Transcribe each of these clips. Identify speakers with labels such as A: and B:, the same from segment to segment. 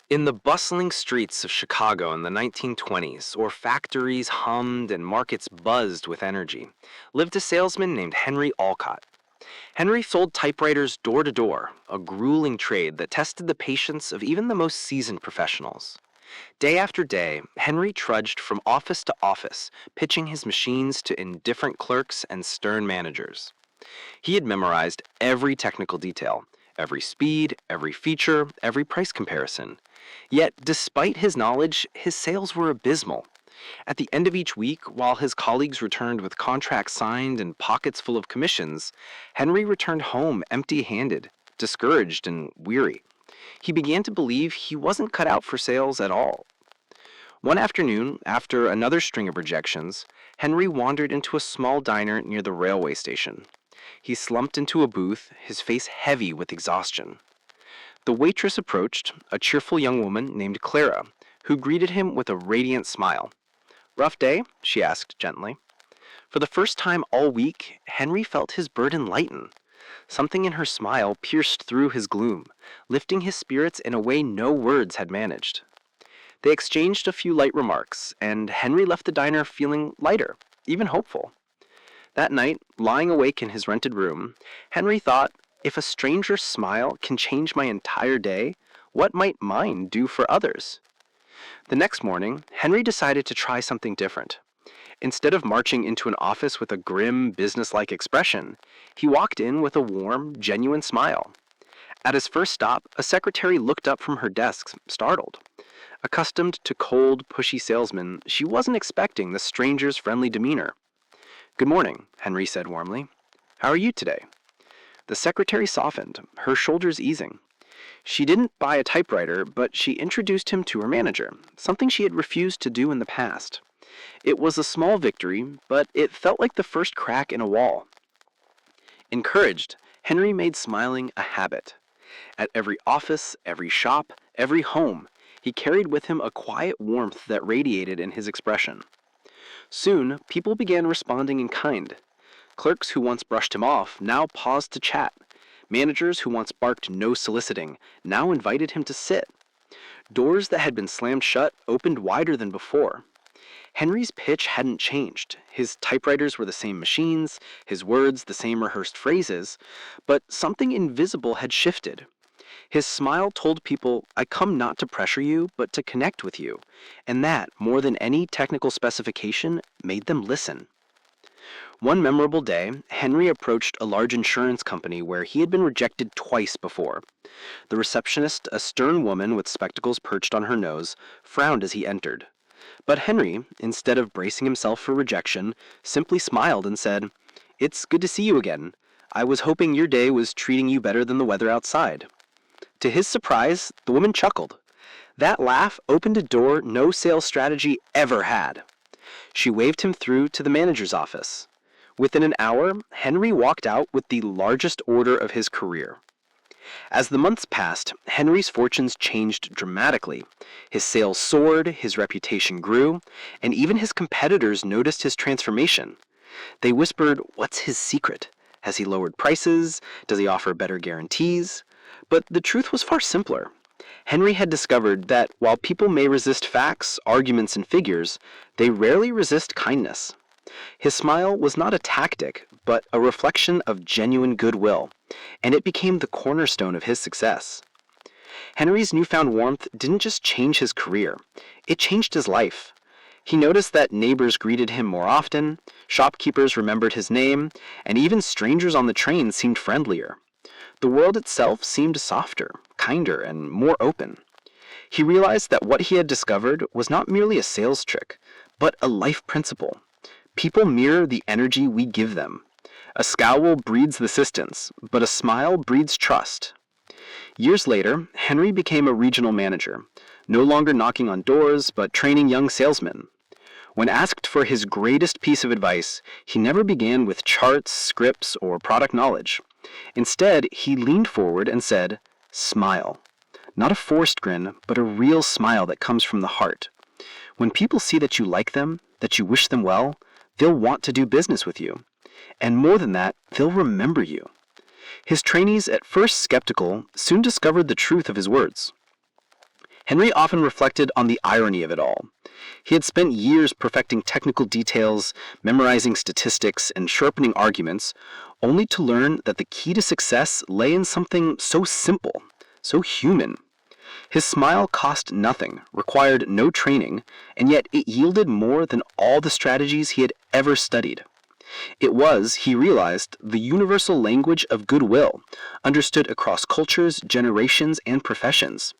A: In the bustling streets of Chicago in the 1920s, where factories hummed and markets buzzed with energy, lived a salesman named Henry Alcott. Henry sold typewriters door to door, a grueling trade that tested the patience of even the most seasoned professionals. Day after day, Henry trudged from office to office, pitching his machines to indifferent clerks and stern managers. He had memorized every technical detail, every speed, every feature, every price comparison. Yet, despite his knowledge, his sales were abysmal. At the end of each week, while his colleagues returned with contracts signed and pockets full of commissions, Henry returned home empty handed, discouraged and weary. He began to believe he wasn't cut out for sales at all. One afternoon, after another string of rejections, Henry wandered into a small diner near the railway station. He slumped into a booth, his face heavy with exhaustion. The waitress approached, a cheerful young woman named Clara, who greeted him with a radiant smile. "Rough day?" she asked gently. For the first time all week, Henry felt his burden lighten. Something in her smile pierced through his gloom, lifting his spirits in a way no words had managed. They exchanged a few light remarks, and Henry left the diner feeling lighter, even hopeful. That night, lying awake in his rented room, Henry thought, if a stranger's smile can change my entire day, what might mine do for others? The next morning, Henry decided to try something different. Instead of marching into an office with a grim, businesslike expression, he walked in with a warm, genuine smile. At his first stop, a secretary looked up from her desk, startled. Accustomed to cold, pushy salesmen, she wasn't expecting the stranger's friendly demeanor. "Good morning," Henry said warmly. "How are you today?" The secretary softened, her shoulders easing. She didn't buy a typewriter, but she introduced him to her manager, something she had refused to do in the past. It was a small victory, but it felt like the first crack in a wall. Encouraged, Henry made smiling a habit. At every office, every shop, every home, he carried with him a quiet warmth that radiated in his expression. Soon, people began responding in kind. Clerks who once brushed him off now paused to chat. Managers who once barked no soliciting now invited him to sit. Doors that had been slammed shut opened wider than before. Henry's pitch hadn't changed. His typewriters were the same machines, his words the same rehearsed phrases, but something invisible had shifted. His smile told people, "I come not to pressure you, but to connect with you," and that, more than any technical specification, made them listen. One memorable day, Henry approached a large insurance company where he had been rejected twice before. The receptionist, a stern woman with spectacles perched on her nose, frowned as he entered. But Henry, instead of bracing himself for rejection, simply smiled and said, "It's good to see you again. I was hoping your day was treating you better than the weather outside." To his surprise, the woman chuckled. That laugh opened a door no sales strategy ever had. She waved him through to the manager's office. Within an hour, Henry walked out with the largest order of his career. As the months passed, Henry's fortunes changed dramatically. His sales soared, his reputation grew, and even his competitors noticed his transformation. They whispered, "What's his secret? Has he lowered prices? Does he offer better guarantees?" But the truth was far simpler. Henry had discovered that while people may resist facts, arguments, and figures, they rarely resist kindness. His smile was not a tactic, but a reflection of genuine goodwill, and it became the cornerstone of his success. Henry's newfound warmth didn't just change his career, it changed his life. He noticed that neighbors greeted him more often, shopkeepers remembered his name, and even strangers on the train seemed friendlier. The world itself seemed softer, kinder, and more open. He realized that what he had discovered was not merely a sales trick, but a life principle. People mirror the energy we give them. A scowl breeds assistance, but a smile breeds trust. Years later, Henry became a regional manager, no longer knocking on doors, but training young salesmen. When asked for his greatest piece of advice, he never began with charts, scripts, or product knowledge. Instead, he leaned forward and said, "Smile." Not a forced grin, but a real smile that comes from the heart. When people see that you like them, that you wish them well, they'll want to do business with you. And more than that, they'll remember you. His trainees, at first skeptical, soon discovered the truth of his words. Henry often reflected on the irony of it all. He had spent years perfecting technical details, memorizing statistics, and sharpening arguments, only to learn that the key to success lay in something so simple, so human. His smile cost nothing, required no training, and yet it yielded more than all the strategies he had ever studied. It was, he realized, the universal language of goodwill, understood across cultures, generations, and professions.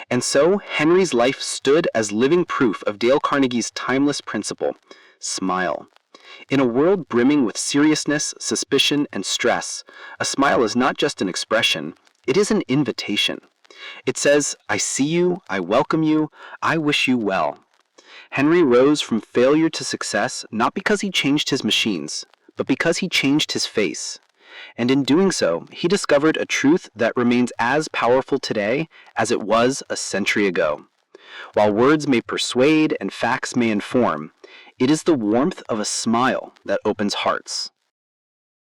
A: And so, Henry's life stood as living proof of Dale Carnegie's timeless principle: smile. In a world brimming with seriousness, suspicion, and stress, a smile is not just an expression, it is an invitation. It says, I see you, I welcome you, I wish you well. Henry rose from failure to success not because he changed his machines, but because he changed his face. And in doing so, he discovered a truth that remains as powerful today as it was a century ago. While words may persuade and facts may inform, it is the warmth of a smile that opens hearts.